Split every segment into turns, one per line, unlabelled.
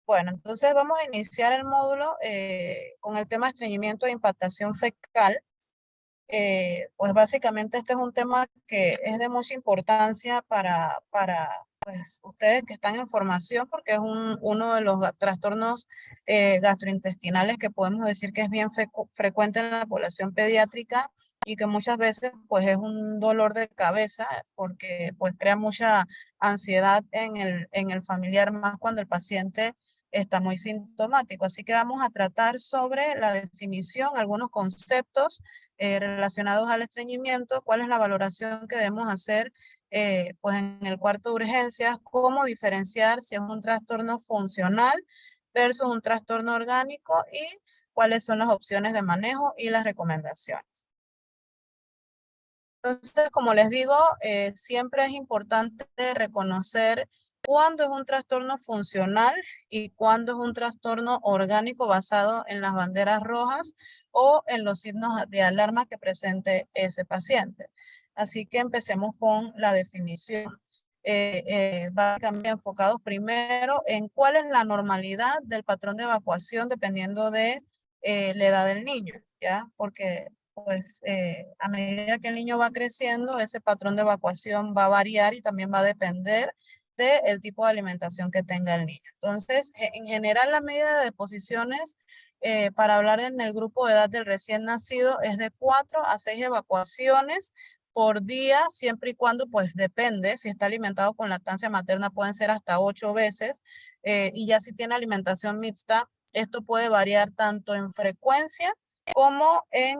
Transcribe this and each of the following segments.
Bueno, entonces vamos a iniciar el módulo con el tema de estreñimiento e impactación fecal. Pues básicamente este es un tema que es de mucha importancia para pues, ustedes que están en formación, porque es uno de los trastornos gastrointestinales que podemos decir que es bien frecuente en la población pediátrica y que muchas veces pues es un dolor de cabeza porque pues crea mucha ansiedad en el familiar, más cuando el paciente está muy sintomático. Así que vamos a tratar sobre la definición, algunos conceptos relacionados al estreñimiento, cuál es la valoración que debemos hacer pues en el cuarto de urgencias, cómo diferenciar si es un trastorno funcional versus un trastorno orgánico y cuáles son las opciones de manejo y las recomendaciones. Entonces, como les digo, siempre es importante reconocer cuándo es un trastorno funcional y cuándo es un trastorno orgánico basado en las banderas rojas o en los signos de alarma que presente ese paciente. Así que empecemos con la definición. Básicamente enfocados primero en cuál es la normalidad del patrón de evacuación dependiendo de la edad del niño, ¿ya? Porque pues a medida que el niño va creciendo, ese patrón de evacuación va a variar y también va a depender del tipo de alimentación que tenga el niño. Entonces, en general, la medida de deposiciones para hablar en el grupo de edad del recién nacido es de 4 a 6 evacuaciones por día, siempre y cuando, pues depende, si está alimentado con lactancia materna pueden ser hasta 8 veces, y ya si tiene alimentación mixta, esto puede variar tanto en frecuencia como en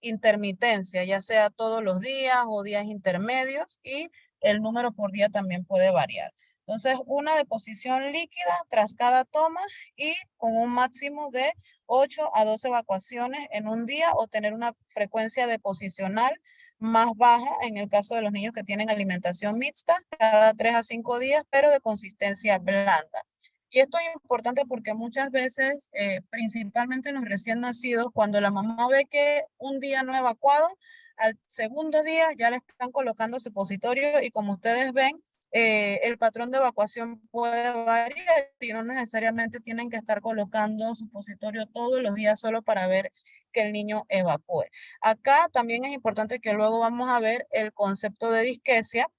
intermitencia, ya sea todos los días o días intermedios, y el número por día también puede variar. Entonces, una deposición líquida tras cada toma y con un máximo de 8 a 12 evacuaciones en un día o tener una frecuencia deposicional más baja en el caso de los niños que tienen alimentación mixta, cada 3 a 5 días, pero de consistencia blanda. Y esto es importante porque muchas veces, principalmente en los recién nacidos, cuando la mamá ve que un día no ha evacuado, al segundo día ya le están colocando supositorio y como ustedes ven, el patrón de evacuación puede variar y no necesariamente tienen que estar colocando supositorio todos los días solo para ver que el niño evacúe. Acá también es importante que luego vamos a ver el concepto de disquesia.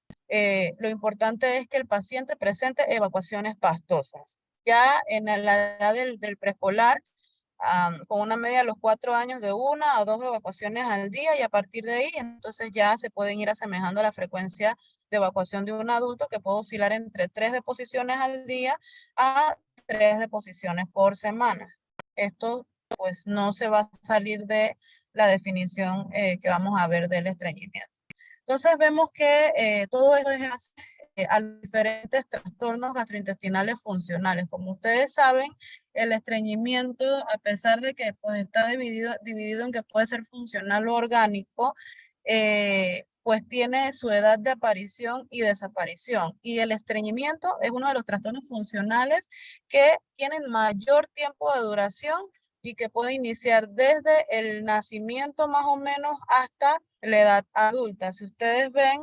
Lo importante es que el paciente presente evacuaciones pastosas. Ya en la edad del preescolar, con una media de los 4 años de 1 a 2 evacuaciones al día y a partir de ahí, entonces ya se pueden ir asemejando a la frecuencia de evacuación de un adulto que puede oscilar entre 3 deposiciones al día a 3 deposiciones por semana. Esto pues no se va a salir de la definición que vamos a ver del estreñimiento. Entonces vemos que todo esto es a los diferentes trastornos gastrointestinales funcionales. Como ustedes saben, el estreñimiento, a pesar de que pues, está dividido en que puede ser funcional o orgánico, pues tiene su edad de aparición y desaparición. Y el estreñimiento es uno de los trastornos funcionales que tienen mayor tiempo de duración y que puede iniciar desde el nacimiento más o menos hasta la edad adulta. Si ustedes ven,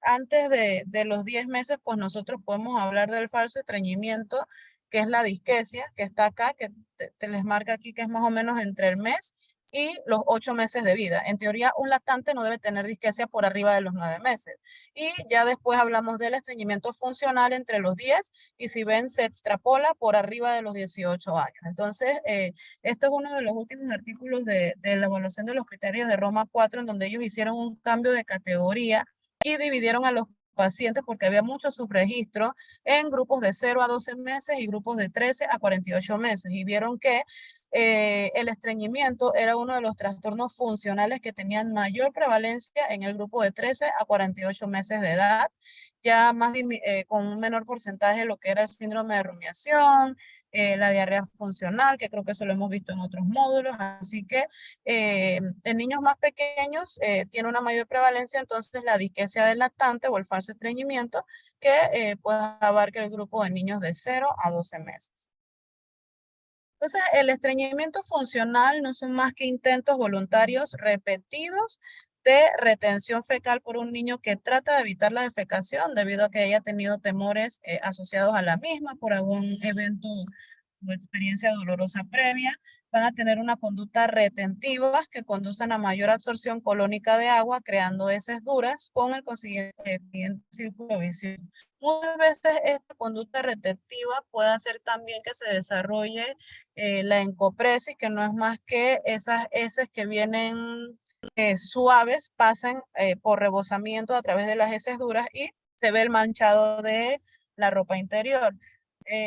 antes de los 10 meses, pues nosotros podemos hablar del falso estreñimiento, que es la disquesia, que está acá, que te les marca aquí que es más o menos entre el mes y los 8 meses de vida. En teoría, un lactante no debe tener disquesia por arriba de los 9 meses. Y ya después hablamos del estreñimiento funcional entre los 10 y si ven, se extrapola por arriba de los 18 años. Entonces, esto es uno de los últimos artículos de la evaluación de los criterios de Roma 4, en donde ellos hicieron un cambio de categoría y dividieron a los pacientes porque había mucho subregistro en grupos de 0 a 12 meses y grupos de 13 a 48 meses. Y vieron que el estreñimiento era uno de los trastornos funcionales que tenían mayor prevalencia en el grupo de 13 a 48 meses de edad, ya más con un menor porcentaje de lo que era el síndrome de rumiación, la diarrea funcional, que creo que eso lo hemos visto en otros módulos. Así que en niños más pequeños tiene una mayor prevalencia entonces la disquesia del lactante o el falso estreñimiento, que pues abarca el grupo de niños de 0 a 12 meses. Entonces, el estreñimiento funcional no son más que intentos voluntarios repetidos de retención fecal por un niño que trata de evitar la defecación debido a que haya tenido temores asociados a la misma por algún evento o experiencia dolorosa previa, van a tener una conducta retentiva que conducen a mayor absorción colónica de agua, creando heces duras con el consiguiente círculo vicioso. Muchas veces esta conducta retentiva puede hacer también que se desarrolle la encopresis, que no es más que esas heces que vienen suaves, pasan por rebosamiento a través de las heces duras y se ve el manchado de la ropa interior.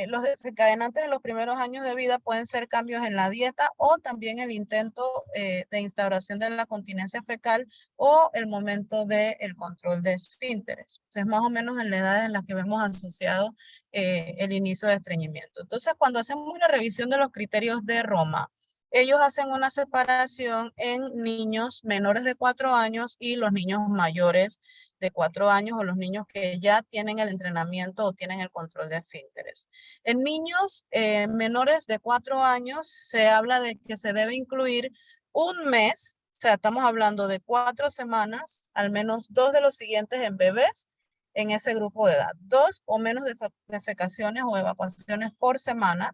Los desencadenantes de los primeros años de vida pueden ser cambios en la dieta o también el intento de instauración de la continencia fecal o el momento del control de esfínteres. Es más o menos en la edad en la que vemos asociado el inicio de estreñimiento. Entonces, cuando hacemos una revisión de los criterios de Roma, ellos hacen una separación en niños menores de 4 años y los niños mayores de 4 años o los niños que ya tienen el entrenamiento o tienen el control de esfínteres. En niños menores de 4 años se habla de que se debe incluir un mes, o sea, estamos hablando de 4 semanas, al menos 2 de los siguientes en bebés en ese grupo de edad. 2 o menos defecaciones o evacuaciones por semana,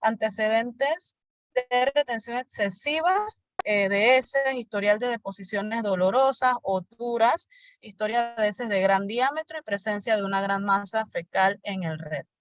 antecedentes de retención excesiva de heces, historial de deposiciones dolorosas o duras, historia de heces de gran diámetro y presencia de una gran masa fecal en el recto.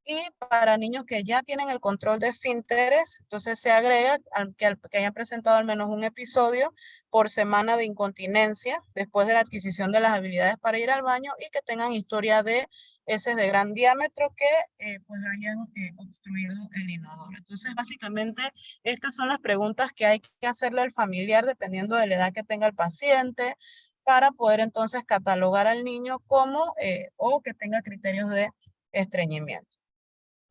Y para niños que ya tienen el control de esfínteres, entonces se agrega que hayan presentado al menos un episodio por semana de incontinencia después de la adquisición de las habilidades para ir al baño y que tengan historia de heces de gran diámetro que pues hayan obstruido el inodoro. Entonces, básicamente, estas son las preguntas que hay que hacerle al familiar dependiendo de la edad que tenga el paciente para poder entonces catalogar al niño como o que tenga criterios de estreñimiento.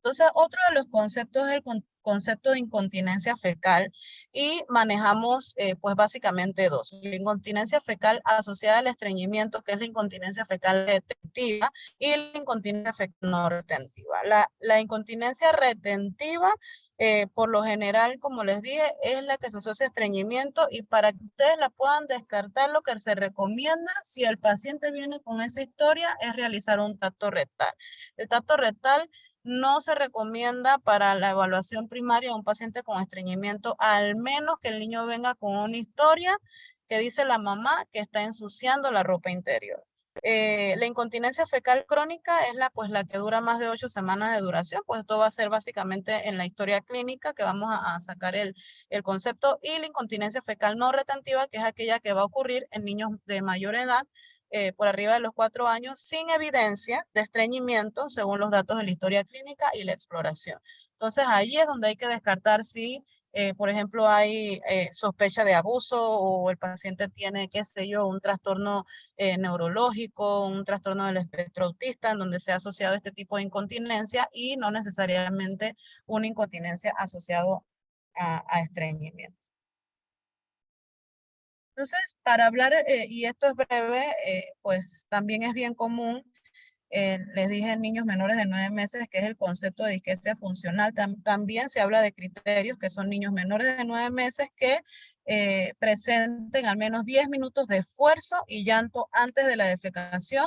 Entonces, otro de los conceptos es el concepto de incontinencia fecal y manejamos pues básicamente dos. La incontinencia fecal asociada al estreñimiento, que es la incontinencia fecal retentiva, y la incontinencia fecal no retentiva. La incontinencia retentiva, por lo general, como les dije, es la que se asocia a estreñimiento y para que ustedes la puedan descartar, lo que se recomienda si el paciente viene con esa historia es realizar un tacto rectal. El tacto rectal no se recomienda para la evaluación primaria de un paciente con estreñimiento, al menos que el niño venga con una historia que dice la mamá que está ensuciando la ropa interior. La incontinencia fecal crónica es la que dura más de 8 semanas de duración, pues esto va a ser básicamente en la historia clínica que vamos a sacar el concepto, y la incontinencia fecal no retentiva, que es aquella que va a ocurrir en niños de mayor edad, por arriba de los 4 años, sin evidencia de estreñimiento, según los datos de la historia clínica y la exploración. Entonces, ahí es donde hay que descartar si, por ejemplo, hay sospecha de abuso o el paciente tiene, qué sé yo, un trastorno neurológico, un trastorno del espectro autista, en donde se ha asociado este tipo de incontinencia y no necesariamente una incontinencia asociado a estreñimiento. Entonces, para hablar, y esto es breve, pues también es bien común, les dije en niños menores de 9 meses, que es el concepto de disquesia funcional. También se habla de criterios, que son niños menores de 9 meses que presenten al menos 10 minutos de esfuerzo y llanto antes de la defecación,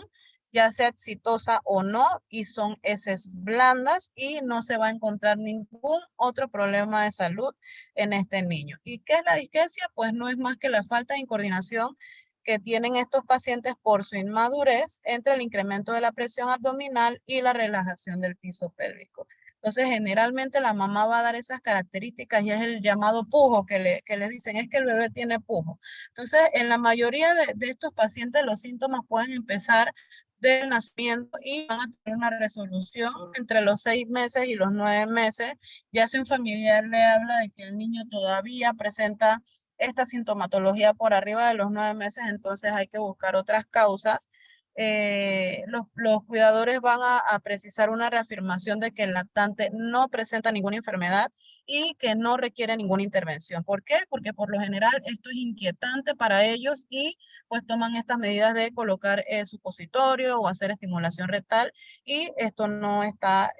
ya sea exitosa o no, y son heces blandas y no se va a encontrar ningún otro problema de salud en este niño. ¿Y qué es la disquesia? Pues no es más que la falta de coordinación que tienen estos pacientes por su inmadurez entre el incremento de la presión abdominal y la relajación del piso pélvico. Entonces, generalmente la mamá va a dar esas características y es el llamado pujo que les dicen, es que el bebé tiene pujo. Entonces, en la mayoría de estos pacientes los síntomas pueden empezar del nacimiento y van a tener una resolución entre los 6 meses y los 9 meses. Ya si un familiar le habla de que el niño todavía presenta esta sintomatología por arriba de los 9 meses, entonces hay que buscar otras causas. Los cuidadores van a precisar una reafirmación de que el lactante no presenta ninguna enfermedad y que no requiere ninguna intervención. ¿Por qué? Porque por lo general esto es inquietante para ellos y pues toman estas medidas de colocar supositorio o hacer estimulación rectal, y esto no está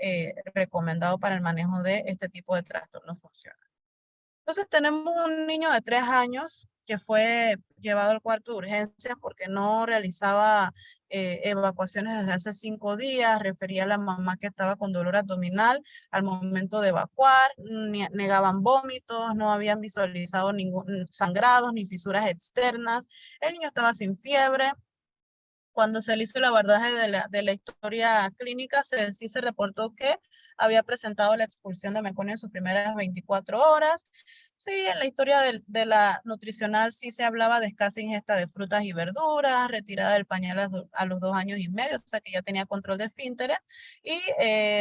recomendado para el manejo de este tipo de trastornos funcionales. Entonces tenemos un niño de 3 años que fue llevado al cuarto de urgencias porque no realizaba evacuaciones desde hace 5 días, refería a la mamá que estaba con dolor abdominal al momento de evacuar, negaban vómitos, no habían visualizado ningún sangrados ni fisuras externas, el niño estaba sin fiebre. Cuando se le hizo el abordaje de la historia clínica, sí se reportó que había presentado la expulsión de meconio en sus primeras 24 horas. Sí, en la historia de la nutricional sí se hablaba de escasa ingesta de frutas y verduras, retirada del pañal a los 2 años y medio, o sea que ya tenía control de esfínteres, y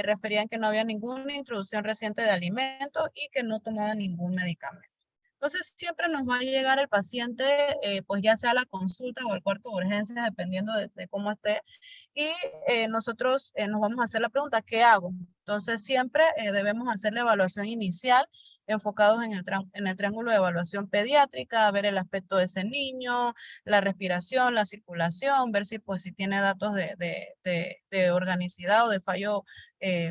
referían que no había ninguna introducción reciente de alimentos y que no tomaba ningún medicamento. Entonces, siempre nos va a llegar el paciente, pues ya sea a la consulta o al cuarto de urgencias, dependiendo de cómo esté, y nosotros nos vamos a hacer la pregunta, ¿qué hago? Entonces, siempre debemos hacer la evaluación inicial enfocados en el triángulo de evaluación pediátrica, ver el aspecto de ese niño, la respiración, la circulación, ver si, pues, si tiene datos de organicidad o de fallo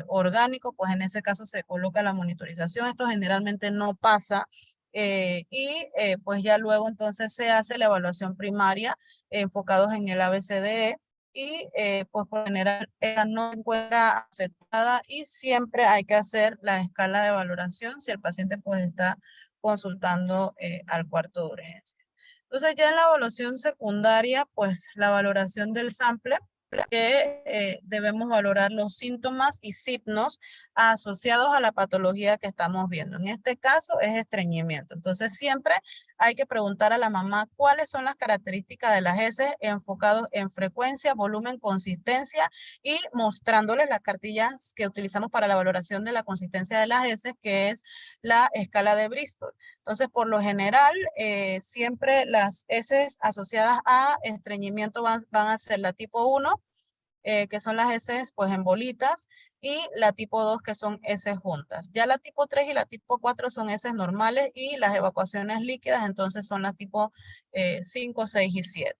orgánico, pues en ese caso se coloca la monitorización. Esto generalmente no pasa pues ya luego entonces se hace la evaluación primaria enfocados en el ABCDE y pues por general ella no se encuentra afectada y siempre hay que hacer la escala de valoración si el paciente pues está consultando al cuarto de urgencia. Entonces ya en la evaluación secundaria pues la valoración del sample que debemos valorar los síntomas y signos asociados a la patología que estamos viendo. En este caso es estreñimiento. Entonces siempre hay que preguntar a la mamá cuáles son las características de las heces enfocados en frecuencia, volumen, consistencia y mostrándoles las cartillas que utilizamos para la valoración de la consistencia de las heces, que es la escala de Bristol. Entonces, por lo general, siempre las heces asociadas a estreñimiento van a ser la tipo 1, que son las heces pues en bolitas, y la tipo 2 que son heces juntas. Ya la tipo 3 y la tipo 4 son heces normales y las evacuaciones líquidas entonces son las tipo 5, 6 y 7.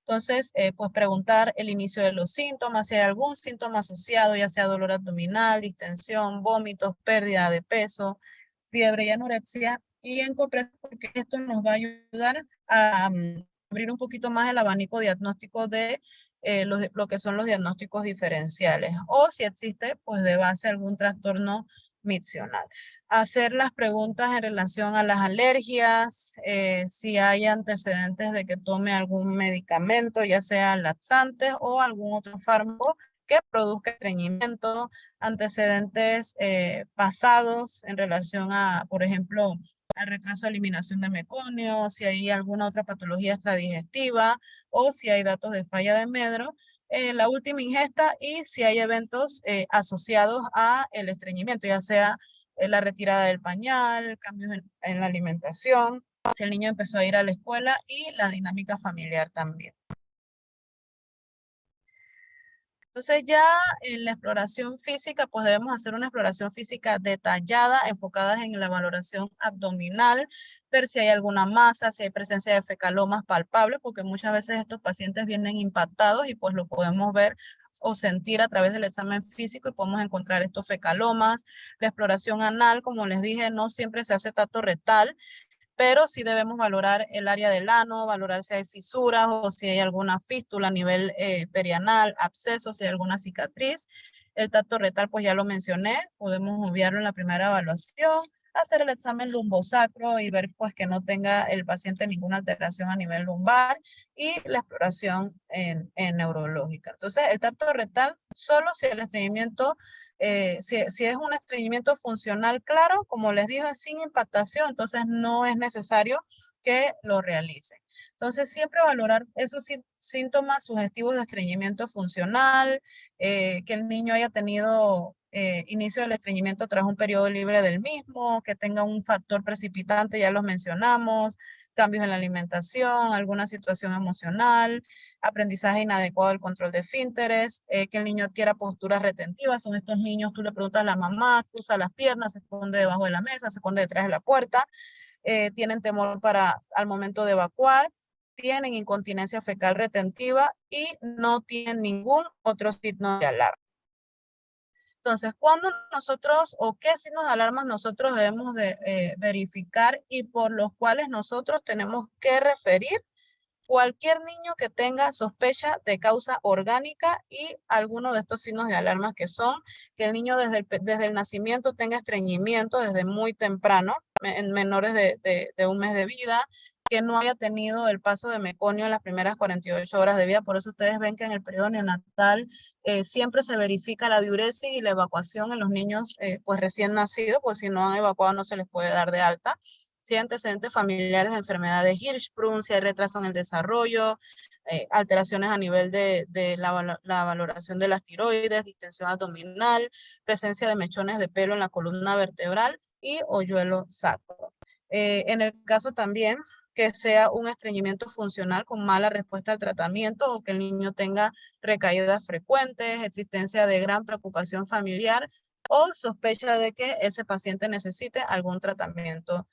Entonces, pues preguntar el inicio de los síntomas, si hay algún síntoma asociado, ya sea dolor abdominal, distensión, vómitos, pérdida de peso, fiebre y anorexia, y en compresión, porque esto nos va a ayudar a abrir un poquito más el abanico diagnóstico de lo que son los diagnósticos diferenciales, o si existe, pues de base algún trastorno miccional. Hacer las preguntas en relación a las alergias, si hay antecedentes de que tome algún medicamento, ya sea laxante o algún otro fármaco que produzca estreñimiento, antecedentes pasados en relación a, por ejemplo, al retraso de eliminación de meconio, si hay alguna otra patología extradigestiva o si hay datos de falla de Medro, la última ingesta y si hay eventos asociados a el estreñimiento, ya sea la retirada del pañal, cambios en la alimentación, si el niño empezó a ir a la escuela y la dinámica familiar también. Entonces ya en la exploración física, pues debemos hacer una exploración física detallada, enfocada en la valoración abdominal, ver si hay alguna masa, si hay presencia de fecalomas palpables, porque muchas veces estos pacientes vienen impactados y pues lo podemos ver o sentir a través del examen físico y podemos encontrar estos fecalomas. La exploración anal, como les dije, no siempre se hace tacto rectal, pero sí debemos valorar el área del ano, valorar si hay fisuras o si hay alguna fístula a nivel perianal, absceso, si hay alguna cicatriz. El tacto rectal, pues ya lo mencioné, podemos obviarlo en la primera evaluación, hacer el examen lumbosacro y ver pues que no tenga el paciente ninguna alteración a nivel lumbar y la exploración en neurológica. Entonces, el tacto rectal, solo si el estreñimiento si es un estreñimiento funcional claro, como les dije, sin impactación, entonces no es necesario que lo realicen. Entonces, siempre valorar esos síntomas sugestivos de estreñimiento funcional, que el niño haya tenido inicio del estreñimiento tras un periodo libre del mismo, que tenga un factor precipitante, ya los mencionamos, cambios en la alimentación, alguna situación emocional, aprendizaje inadecuado del control de esfínteres, que el niño adquiera posturas retentivas. Son estos niños, tú le preguntas a la mamá, cruza las piernas, se esconde debajo de la mesa, se esconde detrás de la puerta, tienen temor al momento de evacuar, tienen incontinencia fecal retentiva y no tienen ningún otro signo de alarma. Entonces, ¿cuándo nosotros o qué signos de alarma nosotros debemos de verificar y por los cuales nosotros tenemos que referir cualquier niño que tenga sospecha de causa orgánica y alguno de estos signos de alarma que son que el niño desde el nacimiento tenga estreñimiento desde muy temprano, en menores de un mes de vida, que no haya tenido el paso de meconio en las primeras 48 horas de vida. Por eso ustedes ven que en el periodo neonatal siempre se verifica la diuresis y la evacuación en los niños pues recién nacidos, pues si no han evacuado no se les puede dar de alta. Si hay antecedentes familiares de enfermedad de Hirschsprung, si hay retraso en el desarrollo, alteraciones a nivel de la valoración de las tiroides, distensión abdominal, presencia de mechones de pelo en la columna vertebral y hoyuelo sacro. En el caso también que sea un estreñimiento funcional con mala respuesta al tratamiento o que el niño tenga recaídas frecuentes, existencia de gran preocupación familiar o sospecha de que ese paciente necesite algún tratamiento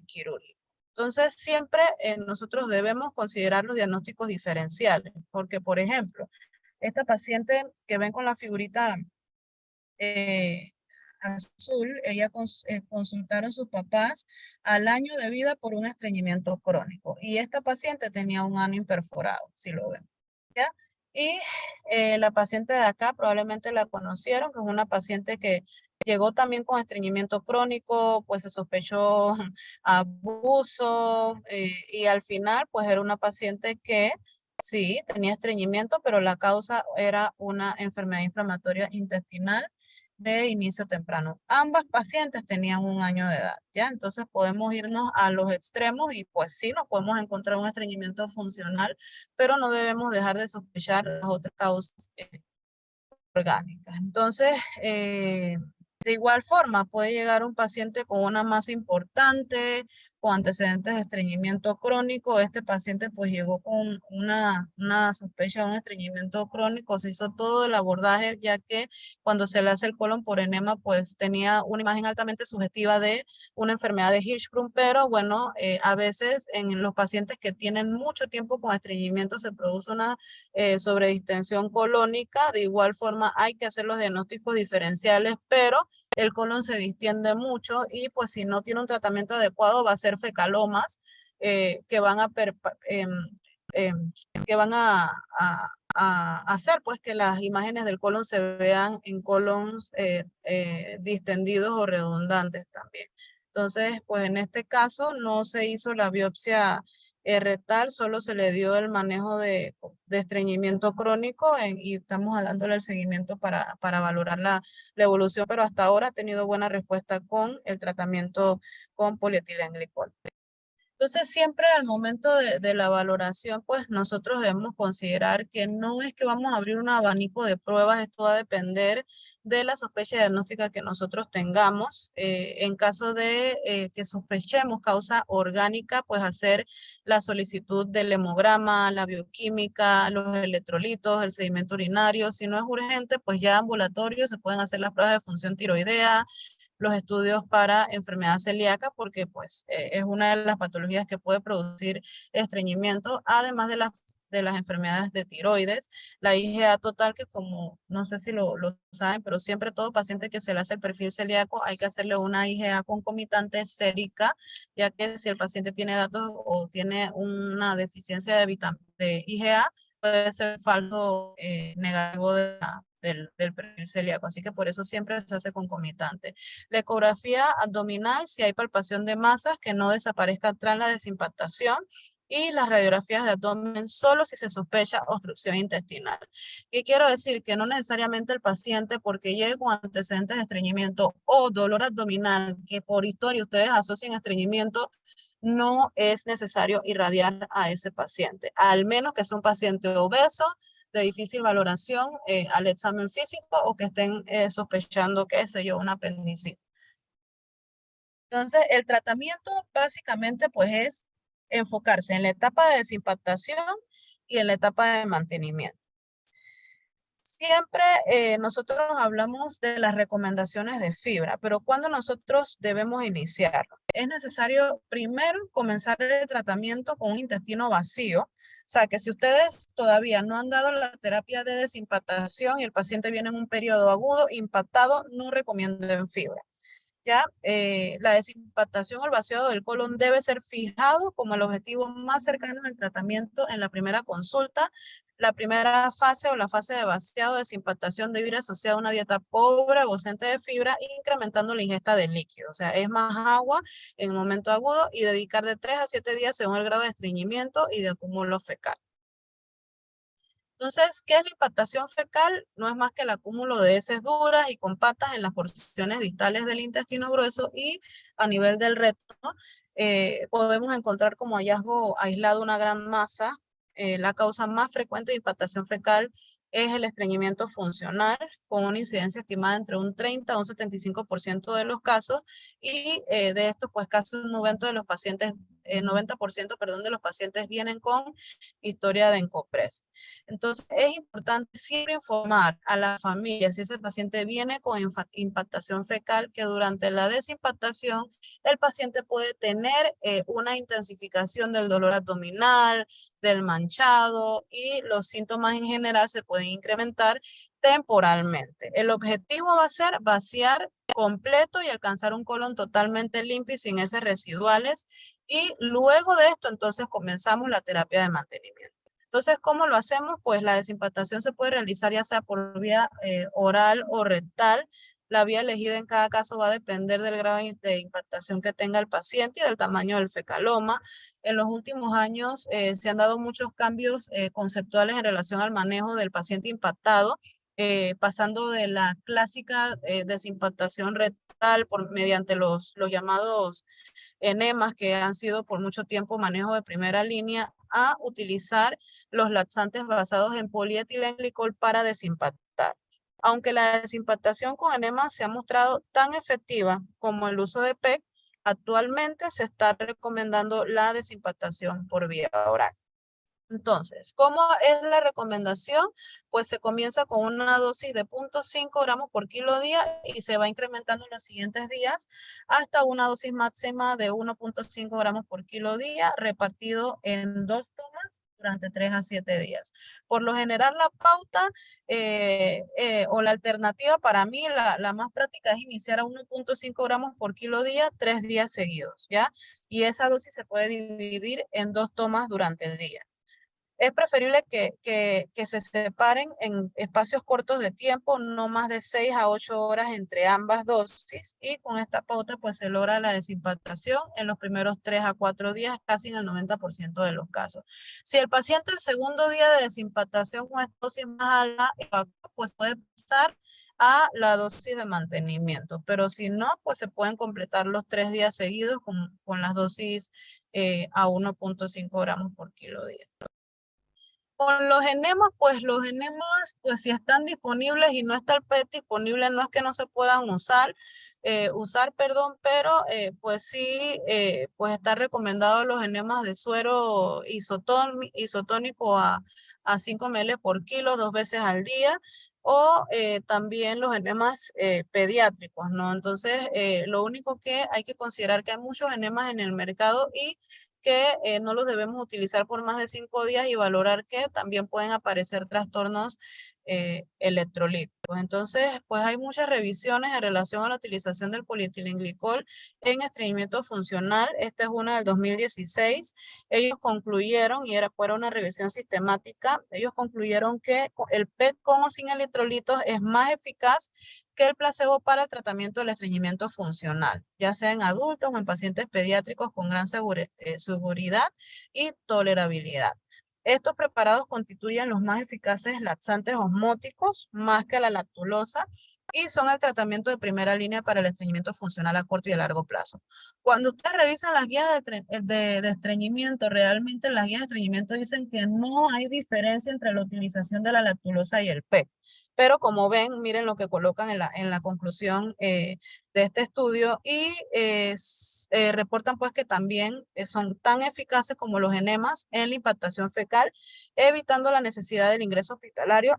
quirúrgico. Entonces, siempre nosotros debemos considerar los diagnósticos diferenciales, porque, por ejemplo, esta paciente que ven con la figurita azul, ella consultaron a sus papás al año de vida por un estreñimiento crónico y esta paciente tenía un ano imperforado, si lo ven, ¿ya? Y la paciente de acá probablemente la conocieron, que es una paciente que llegó también con estreñimiento crónico, pues se sospechó abuso y al final pues era una paciente que sí tenía estreñimiento, pero la causa era una enfermedad inflamatoria intestinal de inicio temprano. Ambas pacientes tenían un año de edad, ¿ya? Entonces podemos irnos a los extremos y pues sí, nos podemos encontrar un estreñimiento funcional, pero no debemos dejar de sospechar las otras causas orgánicas. Entonces, de igual forma, puede llegar un paciente con una masa importante, con antecedentes de estreñimiento crónico. Este paciente pues llegó con una sospecha de un estreñimiento crónico. Se hizo todo el abordaje, ya que cuando se le hace el colon por enema, pues tenía una imagen altamente sugestiva de una enfermedad de Hirschsprung, pero bueno, a veces en los pacientes que tienen mucho tiempo con estreñimiento se produce una sobredistensión colónica. De igual forma hay que hacer los diagnósticos diferenciales, pero el colon se distiende mucho y pues si no tiene un tratamiento adecuado va a ser fecalomas que van a, que van a hacer pues que las imágenes del colon se vean en colons distendidos o redundantes también. Entonces, pues en este caso no se hizo la biopsia rectal, solo se le dio el manejo de estreñimiento crónico y estamos dándole el seguimiento para valorar la evolución, pero hasta ahora ha tenido buena respuesta con el tratamiento con polietilenglicol. Entonces, siempre al momento de la valoración, pues nosotros debemos considerar que no es que vamos a abrir un abanico de pruebas, esto va a depender de la sospecha diagnóstica que nosotros tengamos. En caso de que sospechemos causa orgánica, pues hacer la solicitud del hemograma, la bioquímica, los electrolitos, el sedimento urinario. Si no es urgente, pues ya ambulatorio se pueden hacer las pruebas de función tiroidea, los estudios para enfermedad celíaca, porque pues es una de las patologías que puede producir estreñimiento, además de las enfermedades de tiroides, la IgA total, que como no sé si lo saben, pero siempre todo paciente que se le hace el perfil celíaco hay que hacerle una IgA concomitante sérica, ya que si el paciente tiene datos o tiene una deficiencia de IgA, puede ser falso negativo del perfil celíaco, así que por eso siempre se hace concomitante. La ecografía abdominal, si hay palpación de masas, que no desaparezca tras la desimpactación, y las radiografías de abdomen solo si se sospecha obstrucción intestinal. Y quiero decir que no necesariamente el paciente, porque llegue con antecedentes de estreñimiento o dolor abdominal, que por historia ustedes asocian estreñimiento, no es necesario irradiar a ese paciente, al menos que sea un paciente obeso, de difícil valoración al examen físico o que estén sospechando, qué sé yo, una apendicitis. Entonces, el tratamiento básicamente pues es enfocarse en la etapa de desimpactación y en la etapa de mantenimiento. Siempre nosotros hablamos de las recomendaciones de fibra, pero ¿cuándo nosotros debemos iniciarlo? Es necesario primero comenzar el tratamiento con un intestino vacío. O sea, que si ustedes todavía no han dado la terapia de desimpactación y el paciente viene en un periodo agudo impactado, no recomienden fibra. Ya, la desimpactación o el vaciado del colon debe ser fijado como el objetivo más cercano del tratamiento en la primera consulta. La primera fase o la fase de vaciado de desimpactación debe ir asociada a una dieta pobre o ausente de fibra, incrementando la ingesta de líquido. O sea, es más agua en el momento agudo y dedicar de 3 a 7 días según el grado de estreñimiento y de acúmulo fecal. Entonces, ¿qué es la impactación fecal? No es más que el acúmulo de heces duras y compactas en las porciones distales del intestino grueso y a nivel del recto, podemos encontrar como hallazgo aislado una gran masa. La causa más frecuente de impactación fecal es el estreñimiento funcional, con una incidencia estimada entre un 30 a un 75% de los casos, y de esto, pues casi un 90% de los pacientes, 90%, perdón, de los pacientes vienen con historia de ENCOPRES. Entonces, es importante siempre informar a la familia si ese paciente viene con impactación fecal, que durante la desimpactación el paciente puede tener una intensificación del dolor abdominal, del manchado, y los síntomas en general se pueden incrementar temporalmente. El objetivo va a ser vaciar completo y alcanzar un colon totalmente limpio y sin heces residuales. Y luego de esto, entonces comenzamos la terapia de mantenimiento. Entonces, ¿cómo lo hacemos? Pues la desimpactación se puede realizar ya sea por vía oral o rectal. La vía elegida en cada caso va a depender del grado de impactación que tenga el paciente y del tamaño del fecaloma. En los últimos años se han dado muchos cambios conceptuales en relación al manejo del paciente impactado, pasando de la clásica desimpactación rectal mediante los llamados enemas, que han sido por mucho tiempo manejo de primera línea, a utilizar los laxantes basados en polietilenglicol para desimpactar. Aunque la desimpactación con enemas se ha mostrado tan efectiva como el uso de PEC, actualmente se está recomendando la desimpactación por vía oral. Entonces, ¿cómo es la recomendación? Pues se comienza con una dosis de 0.5 gramos por kilo día y se va incrementando en los siguientes días hasta una dosis máxima de 1.5 gramos por kilo día, repartido en 2 tomas durante 3 a 7 días. Por lo general, la pauta o la alternativa para mí, la más práctica, es iniciar a 1.5 gramos por kilo día 3 días seguidos, ¿ya? Y esa dosis se puede dividir en 2 tomas durante el día. Es preferible que se separen en espacios cortos de tiempo, no más de 6 a 8 horas entre ambas dosis, y con esta pauta pues se logra la desimpactación en los primeros 3 a 4 días, casi en el 90% de los casos. Si el paciente el segundo día de desimpactación con esta dosis más alta, pues puede pasar a la dosis de mantenimiento, pero si no, pues se pueden completar los 3 días seguidos con las dosis a 1.5 gramos por kilo día. Con los enemas, pues los enemas, pues si están disponibles y no está el PET disponible, no es que no se puedan usar, pero pues sí, pues está recomendado los enemas de suero isotónico a 5 ml por kilo 2 veces al día, o también los enemas pediátricos, ¿no? Entonces, lo único que hay que considerar que hay muchos enemas en el mercado y que no los debemos utilizar por más de 5 días, y valorar que también pueden aparecer trastornos electrolíticos. Entonces, pues hay muchas revisiones en relación a la utilización del polietilenglicol en estreñimiento funcional. Esta es una del 2016. Ellos concluyeron, y fuera una revisión sistemática, ellos concluyeron que el PET con o sin electrolitos es más eficaz que el placebo para el tratamiento del estreñimiento funcional, ya sea en adultos o en pacientes pediátricos con gran seguridad y tolerabilidad. Estos preparados constituyen los más eficaces laxantes osmóticos, más que la lactulosa, y son el tratamiento de primera línea para el estreñimiento funcional a corto y a largo plazo. Cuando ustedes revisan las guías de estreñimiento, realmente las guías de estreñimiento dicen que no hay diferencia entre la utilización de la lactulosa y el PEC. Pero como ven, miren lo que colocan en la conclusión de este estudio, y reportan pues que también son tan eficaces como los enemas en la impactación fecal, evitando la necesidad del ingreso hospitalario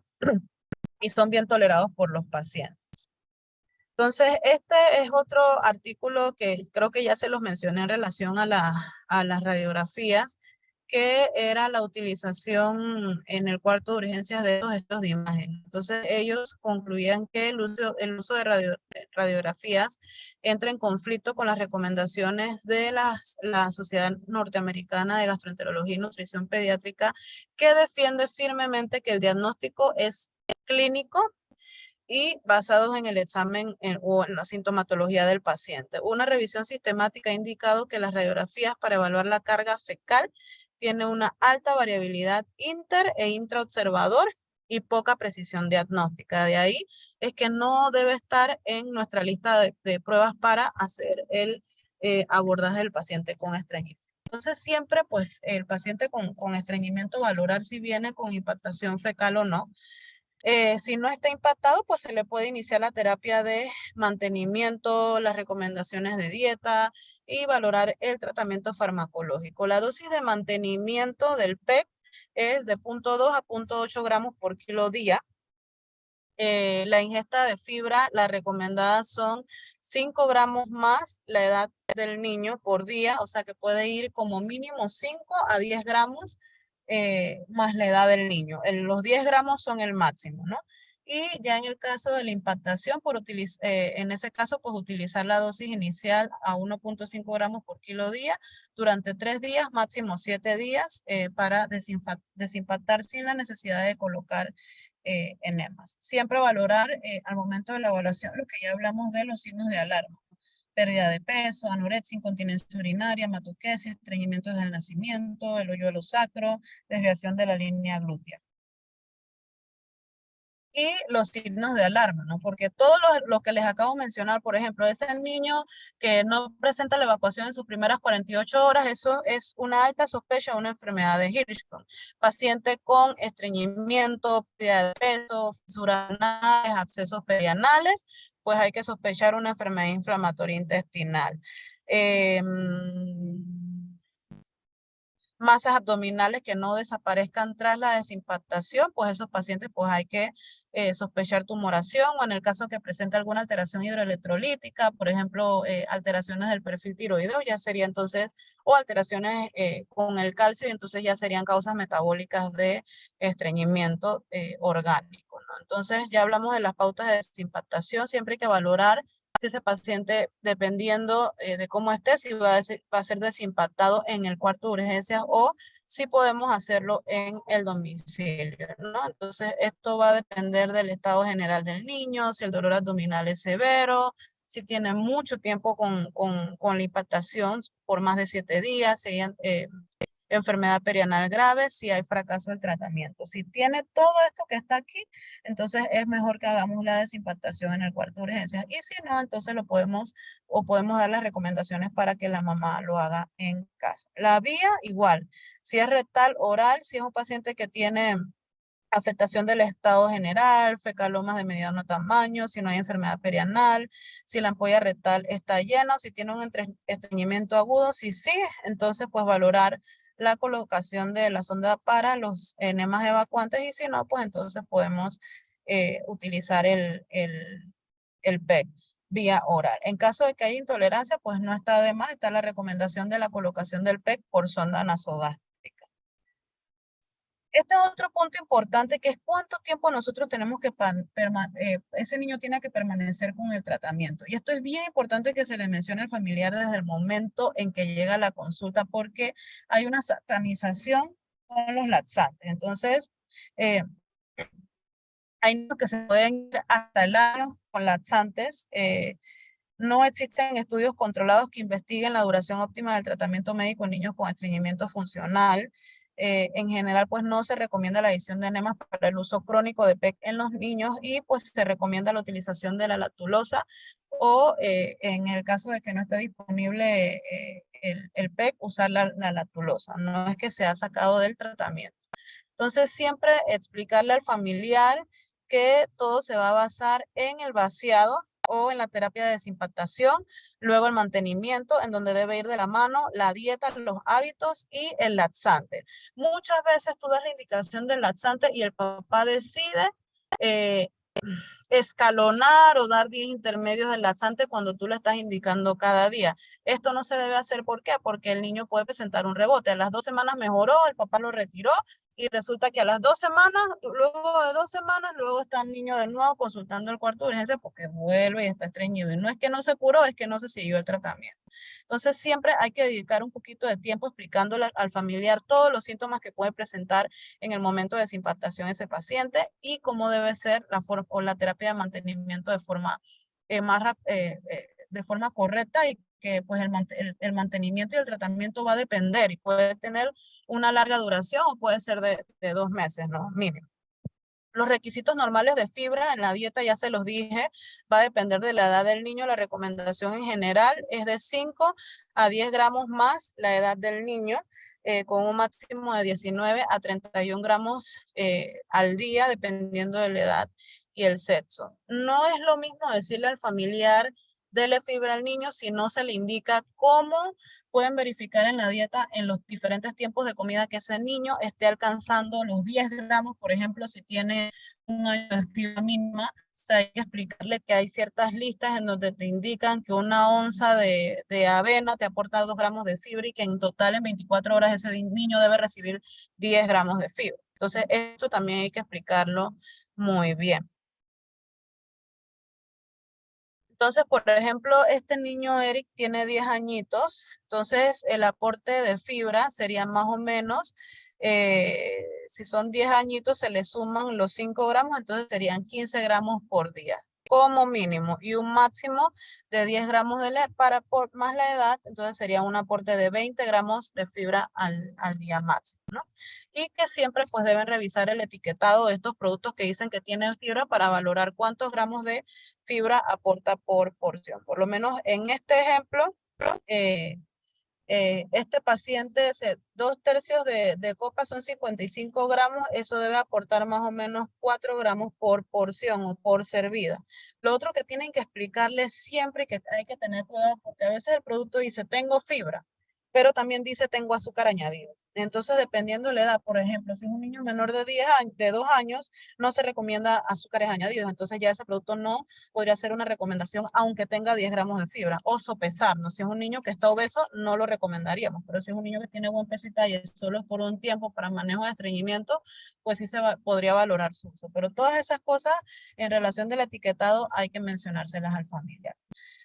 y son bien tolerados por los pacientes. Entonces, este es otro artículo que creo que ya se los mencioné en relación a las radiografías, que era la utilización en el cuarto de urgencias de estos de imagen. Entonces, ellos concluían que el uso de radiografías entra en conflicto con las recomendaciones de la Sociedad Norteamericana de Gastroenterología y Nutrición Pediátrica, que defiende firmemente que el diagnóstico es clínico y basados en el examen o en la sintomatología del paciente. Una revisión sistemática ha indicado que las radiografías para evaluar la carga fecal tienen una alta variabilidad inter e intraobservador y poca precisión diagnóstica. De ahí es que no debe estar en nuestra lista de pruebas para hacer el abordaje del paciente con estreñimiento. Entonces siempre pues el paciente con estreñimiento valorar si viene con impactación fecal o no. Si no está impactado, pues se le puede iniciar la terapia de mantenimiento, las recomendaciones de dieta y valorar el tratamiento farmacológico. La dosis de mantenimiento del PEC es de 0,2 a 0,8 gramos por kilo día. La ingesta de fibra, la recomendada son 5 gramos más la edad del niño por día, o sea que puede ir como mínimo 5 a 10 gramos más la edad del niño. Los 10 gramos son el máximo, ¿no? Y ya en el caso de la impactación, en ese caso, pues utilizar la dosis inicial a 1,5 gramos por kilo día durante 3 días, máximo 7 días, para desimpactar sin la necesidad de colocar enemas. Siempre valorar al momento de la evaluación lo que ya hablamos de los signos de alarma: pérdida de peso, anorexia, incontinencia urinaria, matoquesia, estreñimiento desde el nacimiento, el hoyuelo sacro, desviación de la línea glútea. Y los signos de alarma, ¿no? Porque todo lo que les acabo de mencionar, por ejemplo, ese niño que no presenta la evacuación en sus primeras 48 horas, eso es una alta sospecha de una enfermedad de Hirschsprung. Paciente con estreñimiento, pérdida de peso, fisuras anales, abscesos perianales, pues hay que sospechar una enfermedad inflamatoria intestinal. Masas abdominales que no desaparezcan tras la desimpactación, pues esos pacientes pues hay que sospechar tumoración, o en el caso que presente alguna alteración hidroelectrolítica, por ejemplo, alteraciones del perfil tiroideo, ya sería entonces, o alteraciones con el calcio, y entonces ya serían causas metabólicas de estreñimiento orgánico, ¿no? Entonces ya hablamos de las pautas de desimpactación. Siempre hay que valorar si ese paciente, dependiendo de cómo esté, si va a ser desimpactado en el cuarto de urgencias o si podemos hacerlo en el domicilio, ¿no? Entonces, esto va a depender del estado general del niño, si el dolor abdominal es severo, si tiene mucho tiempo con la impactación por más de 7 días, si hay enfermedad perianal grave, si hay fracaso del tratamiento. Si tiene todo esto que está aquí, entonces es mejor que hagamos la desimpactación en el cuarto de urgencias. Y si no, entonces podemos dar las recomendaciones para que la mamá lo haga en casa. La vía, igual, si es rectal, oral, si es un paciente que tiene afectación del estado general, fecalomas de mediano tamaño, si no hay enfermedad perianal, si la ampolla rectal está llena, o si tiene un estreñimiento agudo. Si sí, entonces pues valorar la colocación de la sonda para los enemas evacuantes, y si no, pues entonces podemos utilizar el PEC vía oral. En caso de que haya intolerancia, pues no está de más, está la recomendación de la colocación del PEC por sonda nasogástrica. Este es otro punto importante, que es cuánto tiempo nosotros tenemos que ese niño tiene que permanecer con el tratamiento. Y esto es bien importante que se le mencione al familiar desde el momento en que llega a la consulta, porque hay una satanización con los laxantes. Entonces, hay niños que se pueden ir hasta el año con laxantes. No existen estudios controlados que investiguen la duración óptima del tratamiento médico en niños con estreñimiento funcional. En general, pues no se recomienda la adición de enemas para el uso crónico de PEC en los niños, y pues se recomienda la utilización de la lactulosa, o en el caso de que no esté disponible el PEC, usar la lactulosa. No es que se ha sacado del tratamiento. Entonces, siempre explicarle al familiar que todo se va a basar en el vaciado o en la terapia de desimpactación, luego el mantenimiento, en donde debe ir de la mano la dieta, los hábitos y el laxante. Muchas veces tú das la indicación del laxante y el papá decide eh, escalonar o dar días intermedios del laxante cuando tú le estás indicando cada día. Esto no se debe hacer, ¿por qué? Porque el niño puede presentar un rebote. A las 2 semanas mejoró, el papá lo retiró y resulta que a las 2 semanas, luego de 2 semanas, luego está el niño de nuevo consultando el cuarto de urgencia porque vuelve y está estreñido. Y no es que no se curó, es que no se siguió el tratamiento. Entonces siempre hay que dedicar un poquito de tiempo explicándole al familiar todos los síntomas que puede presentar en el momento de desimpactación ese paciente y cómo debe ser la terapia de mantenimiento de forma, de forma correcta y que pues el mantenimiento y el tratamiento va a depender y puede tener una larga duración o puede ser de 2 meses, ¿no? Mínimo. Los requisitos normales de fibra en la dieta, ya se los dije, va a depender de la edad del niño. La recomendación en general es de 5 a 10 gramos más la edad del niño, con un máximo de 19 a 31 gramos al día, dependiendo de la edad y el sexo. No es lo mismo decirle al familiar, dele fibra al niño, si no se le indica cómo pueden verificar en la dieta en los diferentes tiempos de comida que ese niño esté alcanzando los 10 gramos, por ejemplo, si tiene un año de fibra mínima. O sea, hay que explicarle que hay ciertas listas en donde te indican que una onza de avena te aporta 2 gramos de fibra y que en total en 24 horas ese niño debe recibir 10 gramos de fibra. Entonces, esto también hay que explicarlo muy bien. Entonces, por ejemplo, este niño Eric tiene 10 añitos, entonces el aporte de fibra sería más o menos, si son 10 añitos, se le suman los 5 gramos, entonces serían 15 gramos por día, como mínimo, y un máximo de 10 gramos por más la edad, entonces sería un aporte de 20 gramos de fibra al día máximo, ¿no? Y que siempre pues deben revisar el etiquetado de estos productos que dicen que tienen fibra para valorar cuántos gramos de fibra aporta por porción. Por lo menos en este ejemplo, eh, este paciente, 2/3 de copa son 55 gramos, eso debe aportar más o menos 4 gramos por porción o por servida. Lo otro que tienen que explicarles siempre que hay que tener cuidado, porque a veces el producto dice tengo fibra, pero también dice tengo azúcar añadido. Entonces, dependiendo de la edad, por ejemplo, si es un niño menor de 10 años, de 2 años, no se recomienda azúcares añadidos. Entonces ya ese producto no podría ser una recomendación aunque tenga 10 gramos de fibra. O sopesarnos. Si es un niño que está obeso, no lo recomendaríamos. Pero si es un niño que tiene buen peso y talla solo por un tiempo para manejo de estreñimiento, pues sí podría valorar su uso. Pero todas esas cosas en relación del etiquetado hay que mencionárselas al familiar.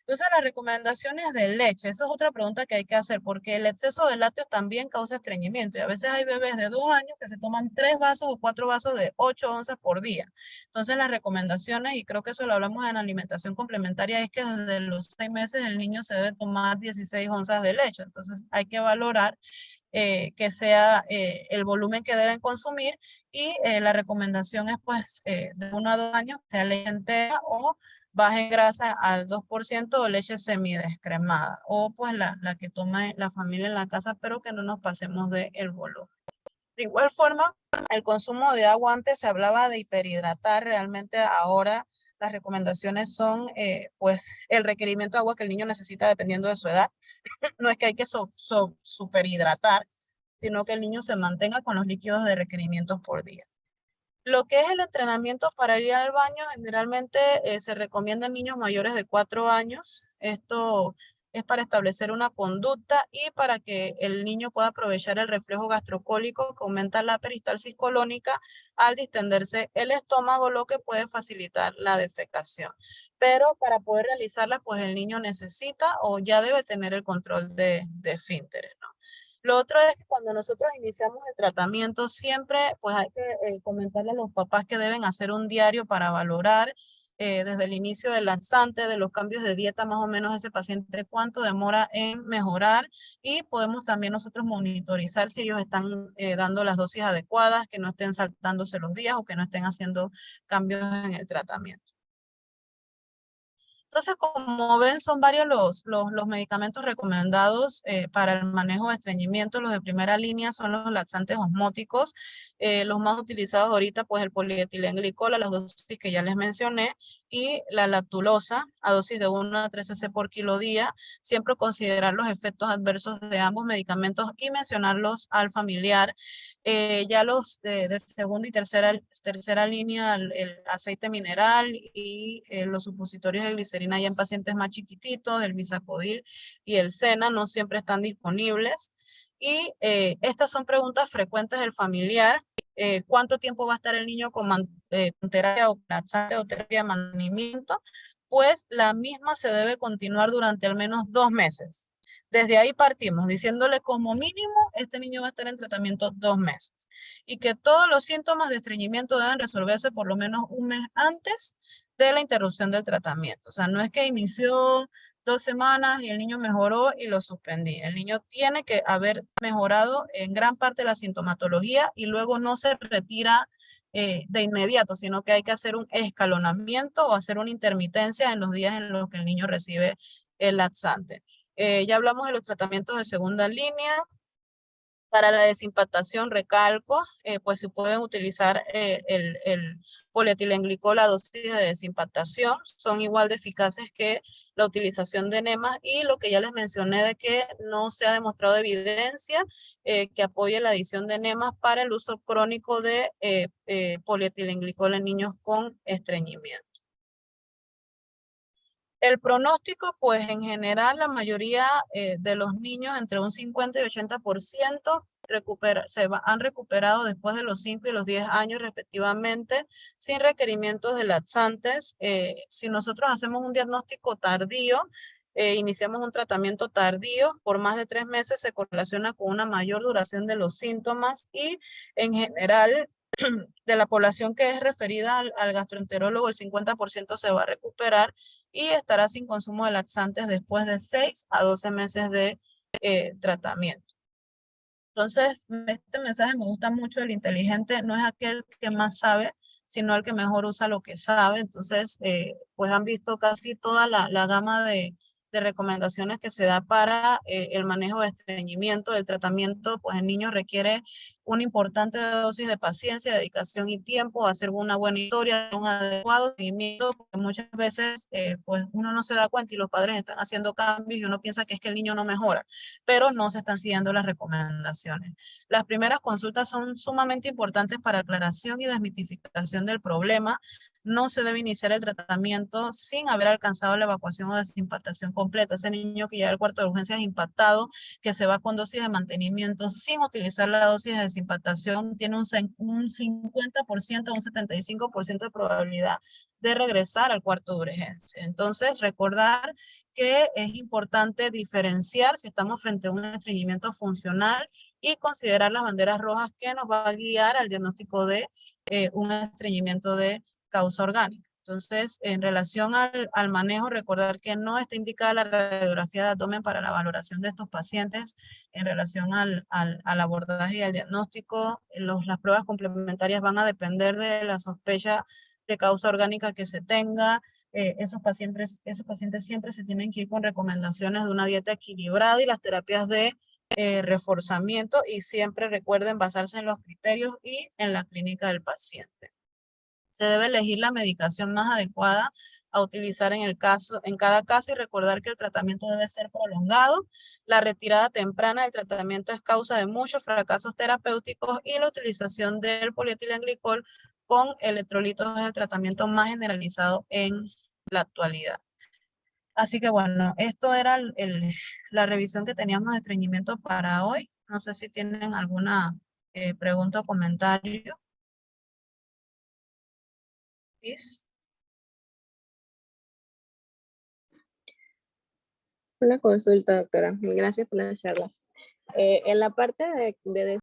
Entonces, las recomendaciones de leche, eso es otra pregunta que hay que hacer, porque el exceso de lácteos también causa estreñimiento. Y a veces hay bebés de 2 años que se toman 3 vasos o 4 vasos de 8 onzas por día. Entonces, las recomendaciones, y creo que eso lo hablamos en alimentación complementaria, es que desde los 6 meses el niño se debe tomar 16 onzas de leche. Entonces, hay que valorar que sea el volumen que deben consumir y la recomendación es pues de 1 a 2 años, sea leche entera o baja en grasa al 2% o leche semidescremada o pues la que toma la familia en la casa, pero que no nos pasemos del volumen. De igual forma, el consumo de agua, antes se hablaba de hiperhidratar, realmente ahora las recomendaciones son pues el requerimiento de agua que el niño necesita dependiendo de su edad. No es que hay que superhidratar, sino que el niño se mantenga con los líquidos de requerimientos por día. Lo que es el entrenamiento para ir al baño, generalmente se recomienda en niños mayores de 4 años. Esto es para establecer una conducta y para que el niño pueda aprovechar el reflejo gastrocólico que aumenta la peristalsis colónica al distenderse el estómago, lo que puede facilitar la defecación. Pero para poder realizarla, pues el niño necesita o ya debe tener el control de esfínteres, ¿no? Lo otro es que cuando nosotros iniciamos el tratamiento, siempre pues hay que comentarle a los papás que deben hacer un diario para valorar desde el inicio del laxante, de los cambios de dieta, más o menos ese paciente cuánto demora en mejorar y podemos también nosotros monitorizar si ellos están dando las dosis adecuadas, que no estén saltándose los días o que no estén haciendo cambios en el tratamiento. Entonces, como ven, son varios los medicamentos recomendados para el manejo de estreñimiento. Los de primera línea son los laxantes osmóticos. Los más utilizados ahorita, pues el polietilenglicol, las dosis que ya les mencioné. y la lactulosa a dosis de 1 a 3 cc por kilo día. Siempre considerar los efectos adversos de ambos medicamentos y mencionarlos al familiar. Ya los de segunda y tercera línea, el aceite mineral y los supositorios de glicerina ya en pacientes más chiquititos, el Bisacodil y el Sena no siempre están disponibles. Y estas son preguntas frecuentes del familiar. ¿Cuánto tiempo va a estar el niño con terapia o laxante o terapia de mantenimiento? Pues la misma se debe continuar durante al menos 2 meses. Desde ahí partimos, diciéndole como mínimo, este niño va a estar en tratamiento 2 meses. Y que todos los síntomas de estreñimiento deben resolverse por lo menos 1 mes antes de la interrupción del tratamiento. O sea, no es que inició 2 semanas y el niño mejoró y lo suspendí. El niño tiene que haber mejorado en gran parte de la sintomatología y luego no se retira de inmediato, sino que hay que hacer un escalonamiento o hacer una intermitencia en los días en los que el niño recibe el laxante. Ya hablamos de los tratamientos de segunda línea. Para la desimpactación, recalco, pues se pueden utilizar el polietilenglicol a dosis de desimpactación. Son igual de eficaces que la utilización de enemas y lo que ya les mencioné de que no se ha demostrado evidencia que apoye la adición de enemas para el uso crónico de polietilenglicol en niños con estreñimiento. El pronóstico, pues en general, la mayoría de los niños, entre un 50 y 80%, han recuperado después de los 5 y los 10 años respectivamente, sin requerimientos de laxantes. Si nosotros hacemos un diagnóstico tardío, iniciamos un tratamiento tardío, por más de 3 meses se correlaciona con una mayor duración de los síntomas y en general de la población que es referida al gastroenterólogo, el 50% se va a recuperar y estará sin consumo de laxantes después de 6 a 12 meses de tratamiento. Entonces, este mensaje me gusta mucho. El inteligente no es aquel que más sabe, sino el que mejor usa lo que sabe. Entonces, pues han visto casi toda la gama de recomendaciones que se da para el manejo de estreñimiento. El tratamiento, pues en niños requiere una importante dosis de paciencia, dedicación y tiempo, hacer una buena historia, un adecuado seguimiento, porque muchas veces pues uno no se da cuenta y los padres están haciendo cambios y uno piensa que es que el niño no mejora, pero no se están siguiendo las recomendaciones. Las primeras consultas son sumamente importantes para aclaración y desmitificación del problema. No se debe iniciar el tratamiento sin haber alcanzado la evacuación o desimpactación completa. Ese niño que llega al cuarto de urgencias impactado, que se va con dosis de mantenimiento sin utilizar la dosis de desimpactación, tiene un 50%, un 75% de probabilidad de regresar al cuarto de urgencia. Entonces, recordar que es importante diferenciar si estamos frente a un estreñimiento funcional y considerar las banderas rojas que nos va a guiar al diagnóstico de un estreñimiento de causa orgánica. Entonces, en relación al manejo, recordar que no está indicada la radiografía de abdomen para la valoración de estos pacientes en relación al abordaje y al diagnóstico. Las pruebas complementarias van a depender de la sospecha de causa orgánica que se tenga. Esos pacientes siempre se tienen que ir con recomendaciones de una dieta equilibrada y las terapias de reforzamiento, y siempre recuerden basarse en los criterios y en la clínica del paciente. Se debe elegir la medicación más adecuada a utilizar en cada caso y recordar que el tratamiento debe ser prolongado. La retirada temprana del tratamiento es causa de muchos fracasos terapéuticos y la utilización del polietilenglicol con electrolitos es el tratamiento más generalizado en la actualidad. Así que bueno, esto era la revisión que teníamos de estreñimiento para hoy. No sé si tienen alguna pregunta o comentario. ¿Liz?
Una consulta, doctora. Gracias por la charla. En la parte de